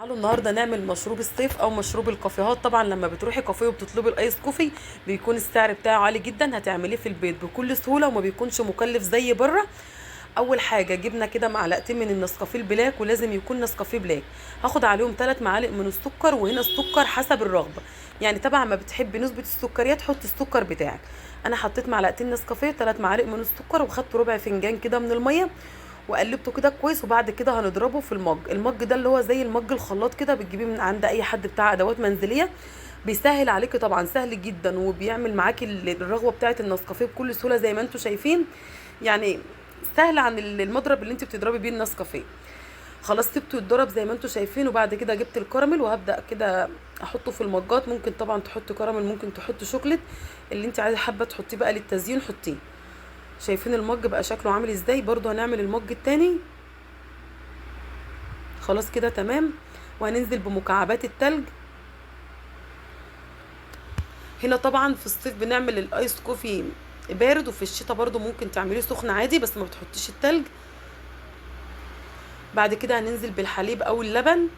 تعالوا النهارده نعمل مشروب الصيف او مشروب الكافيهات. طبعا لما بتروحي كافيه وبتطلبي الايس كوفي بيكون السعر بتاعه عالي جدا. هتعمليه في البيت بكل سهوله وما بيكونش مكلف زي بره. اول حاجه جبنا كده معلقتين من النسكافيه البلاك، ولازم يكون نسكافيه بلاك. هاخد عليهم 3 معالق من السكر، وهنا السكر حسب الرغبه. يعني طبعا ما بتحبي نسبه السكريات حطي السكر بتاعك. انا حطيت معلقتين نسكافيه، 3 معالق من السكر، وخدت ربع فنجان كده من الميه وقلبته كده كويس. وبعد كده هنضربه في المج ده اللي هو زي المج الخلاط كده، بتجيبيه من عند اي حد بتاع ادوات منزليه. بيسهل عليكي طبعا، سهل جدا، وبيعمل معاكي الرغوه بتاعه النسكافيه بكل سهوله زي ما انتم شايفين. يعني سهل عن المضرب اللي انت بتضربي بيه النسكافيه. خلاص سبته يتضرب زي ما انتم شايفين. وبعد كده جبت الكراميل وهبدا كده احطه في المجات. ممكن طبعا تحطي كراميل، ممكن تحطي شوكليت، اللي انت عايزه حابه تحطيه بقى للتزيين حطيه. شايفين المج بقى شكله عامل ازاي؟ برضو هنعمل المج التاني. خلاص كده تمام. وهننزل بمكعبات التلج. هنا طبعا في الصيف بنعمل الايس كوفي بارد، وفي الشتاء برضو ممكن تعمليه سخن عادي بس ما بتحطيش التلج. بعد كده هننزل بالحليب او اللبن،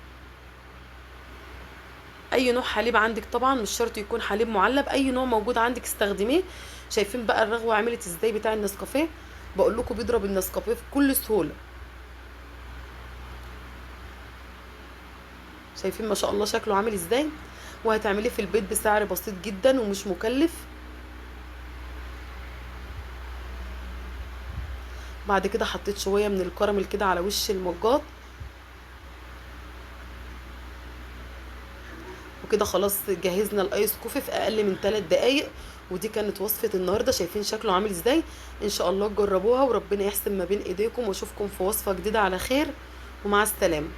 اي نوع حليب عندك طبعا، مش شرط يكون حليب معلب، اي نوع موجود عندك استخدميه. شايفين بقى الرغوه عملت ازاي بتاع النسكافيه؟ بقول لكم بيضرب النسكافيه بكل سهوله. شايفين ما شاء الله شكله عامل ازاي؟ وهتعمليه في البيت بسعر بسيط جدا ومش مكلف. بعد كده حطيت شويه من الكراميل كده على وش المجات، وكده خلاص جهزنا الايس كوفي في اقل من 3 دقايق. ودي كانت وصفه النهارده. شايفين شكله عامل ازاي؟ ان شاء الله تجربوها وربنا يحسن ما بين ايديكم، واشوفكم في وصفه جديده على خير، ومع السلامه.